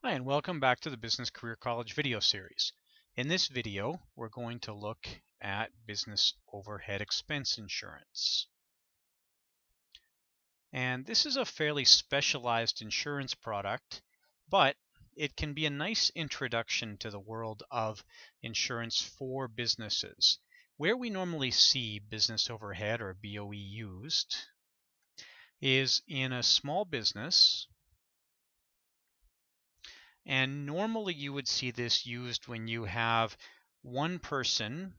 Hi, and welcome back to the Business Career College video series. In this video, we're going to look at business overhead expense insurance. And this is a fairly specialized insurance product, but it can be a nice introduction to the world of insurance for businesses. Where we normally see business overhead or BOE used is in a small business. And normally you would see this used when you have one person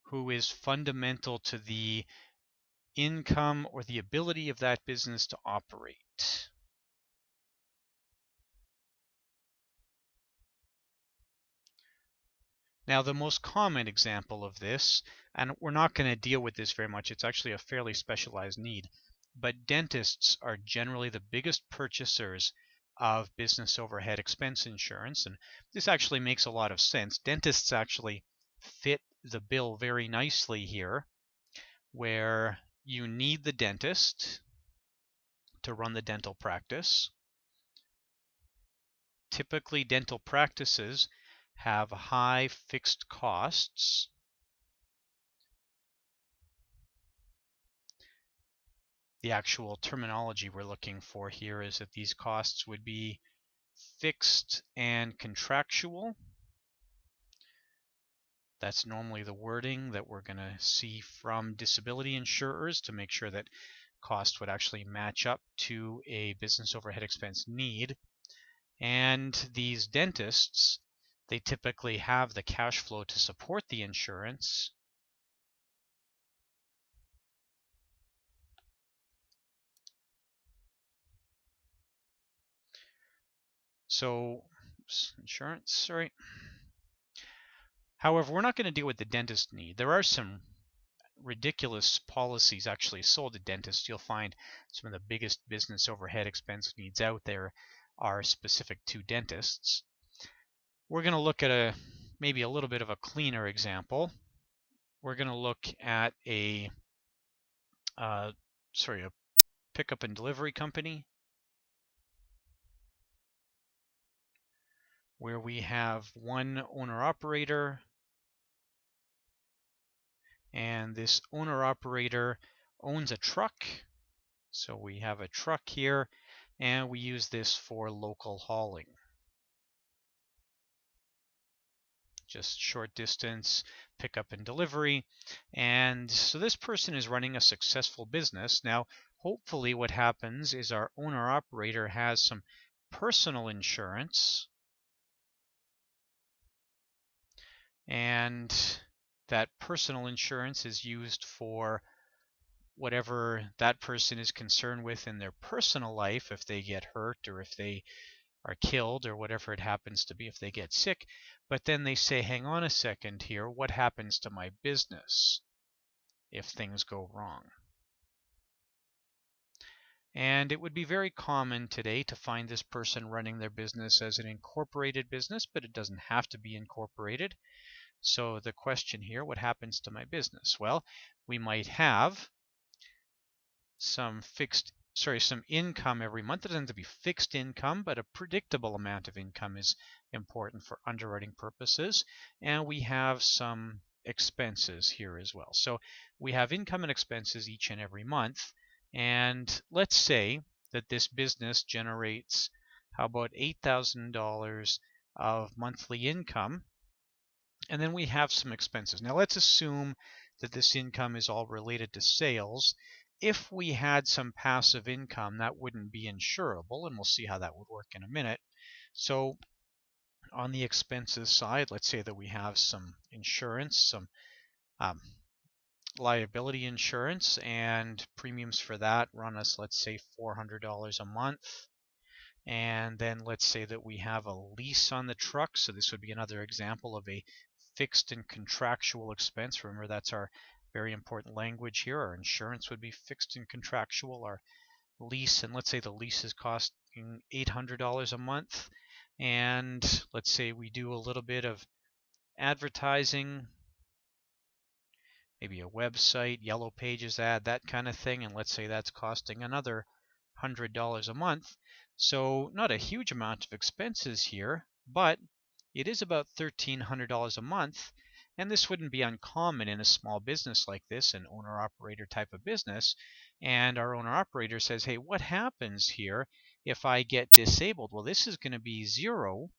who is fundamental to the income or the ability of that business to operate. Now, the most common example of this, and we're not going to deal with this very much, it's actually a fairly specialized need, but dentists are generally the biggest purchasers of business overhead expense insurance, and this actually makes a lot of sense. Dentists actually fit the bill very nicely here, where you need the dentist to run the dental practice. Typically, dental practices have high fixed costs. The actual terminology we're looking for here is that these costs would be fixed and contractual. That's normally the wording that we're going to see from disability insurers to make sure that cost would actually match up to a business overhead expense need. And these dentists, they typically have the cash flow to support the insurance. So, insurance, sorry. However, we're not going to deal with the dentist need. There are some ridiculous policies actually sold to dentists. You'll find some of the biggest business overhead expense needs out there are specific to dentists. We're going to look at maybe a little bit of a cleaner example. We're going to look at a pickup and delivery company where we have one owner-operator, and this owner-operator owns a truck. So we have a truck here, and we use this for local hauling. Just short distance pickup and delivery. And so this person is running a successful business. Now, hopefully what happens is our owner-operator has some personal insurance, and that personal insurance is used for whatever that person is concerned with in their personal life, if they get hurt or if they are killed or whatever it happens to be, if they get sick. But then they say, hang on a second here, what happens to my business if things go wrong? And it would be very common today to find this person running their business as an incorporated business, but it doesn't have to be incorporated. So the question here, what happens to my business? Well, we might have some income every month. It doesn't have to be fixed income, but a predictable amount of income is important for underwriting purposes. And we have some expenses here as well. So we have income and expenses each and every month. And let's say that this business generates, how about $8,000 of monthly income, and then we have some expenses. Now let's assume that this income is all related to sales. If we had some passive income, that wouldn't be insurable, and we'll see how that would work in a minute. So on the expenses side, let's say that we have some insurance, some liability insurance, and premiums for that run us, let's say, $400 a month. And then let's say that we have a lease on the truck. So this would be another example of a fixed and contractual expense. Remember, that's our very important language here. Our insurance would be fixed and contractual. Our lease, and let's say the lease is costing $800 a month. And let's say we do a little bit of advertising, maybe a website, yellow pages ad, that kind of thing. And let's say that's costing another a month. So not a huge amount of expenses here, but it is about $1,300 a month. And this wouldn't be uncommon in a small business like this, an owner-operator type of business. And our owner-operator says, hey, what happens here if I get disabled? Well, this is going to be zero,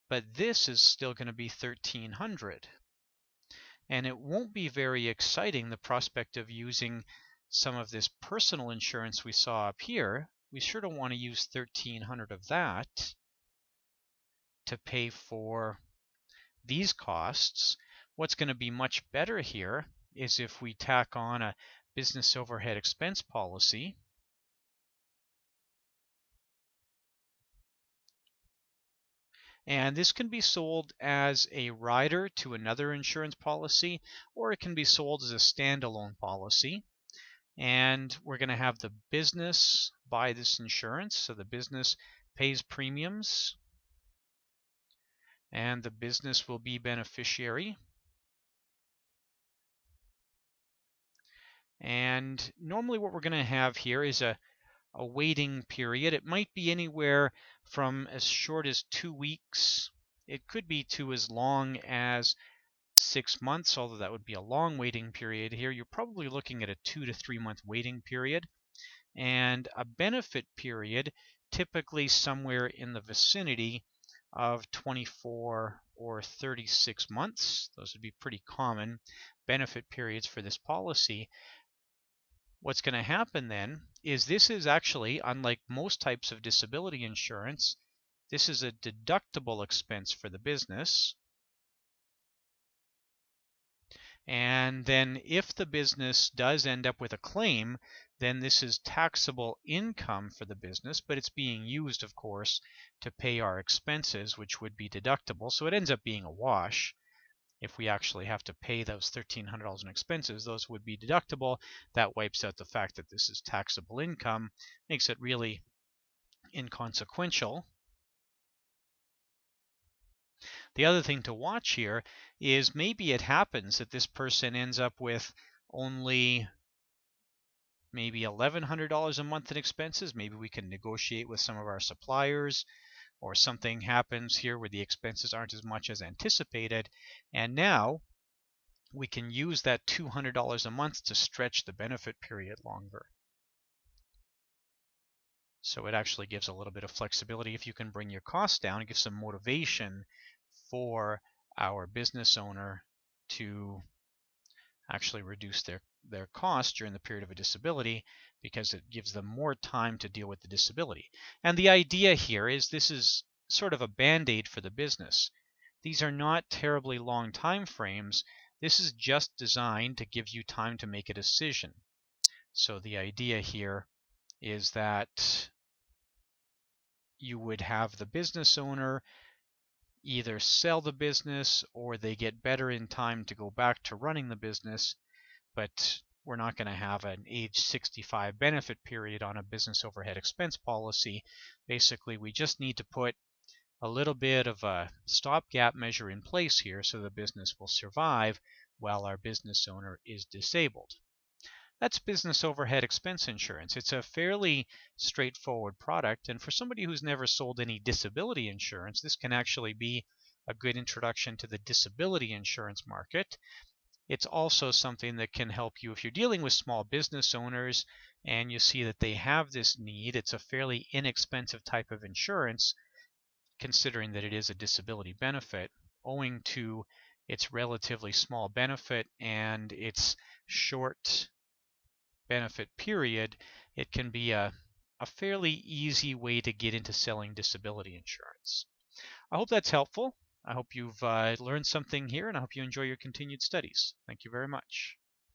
but this is still going to be $1,300. And it won't be very exciting, the prospect of using some of this personal insurance we saw up here. We sure don't want to use $1,300 of that to pay for these costs. What's going to be much better here is if we tack on a business overhead expense policy. And this can be sold as a rider to another insurance policy, or it can be sold as a standalone policy. And we're going to have the business buy this insurance. So the business pays premiums, and the business will be beneficiary. And normally what we're going to have here is a waiting period. It might be anywhere from as short as 2 weeks. It could be to as long as 6 months, although that would be a long waiting period here. You're probably looking at a 2 to 3 month waiting period. And a benefit period typically somewhere in the vicinity of 24 or 36 months. Those would be pretty common benefit periods for this policy. What's going to happen then is this is actually, unlike most types of disability insurance, this is a deductible expense for the business. And then if the business does end up with a claim, then this is taxable income for the business, but it's being used, of course, to pay our expenses, which would be deductible. So it ends up being a wash. If we actually have to pay those $1,300 in expenses, those would be deductible. That wipes out the fact that this is taxable income, makes it really inconsequential. The other thing to watch here is maybe it happens that this person ends up with only maybe $1,100 a month in expenses. Maybe we can negotiate with some of our suppliers, or something happens here where the expenses aren't as much as anticipated. And now we can use that $200 a month to stretch the benefit period longer. So it actually gives a little bit of flexibility. If you can bring your costs down, it gives some motivation for our business owner to actually reduce their costs during the period of a disability, because it gives them more time to deal with the disability. And the idea here is this is sort of a band-aid for the business. These are not terribly long time frames. This is just designed to give you time to make a decision. So the idea here is that you would have the business owner either sell the business or they get better in time to go back to running the business, but we're not going to have an age 65 benefit period on a business overhead expense policy. Basically, we just need to put a little bit of a stopgap measure in place here so the business will survive while our business owner is disabled. That's business overhead expense insurance. It's a fairly straightforward product, and for somebody who's never sold any disability insurance, this can actually be a good introduction to the disability insurance market. It's also something that can help you if you're dealing with small business owners and you see that they have this need. It's a fairly inexpensive type of insurance, considering that it is a disability benefit, owing to its relatively small benefit and its short benefit period. It can be a fairly easy way to get into selling disability insurance. I hope that's helpful. I hope you've learned something here, and I hope you enjoy your continued studies. Thank you very much.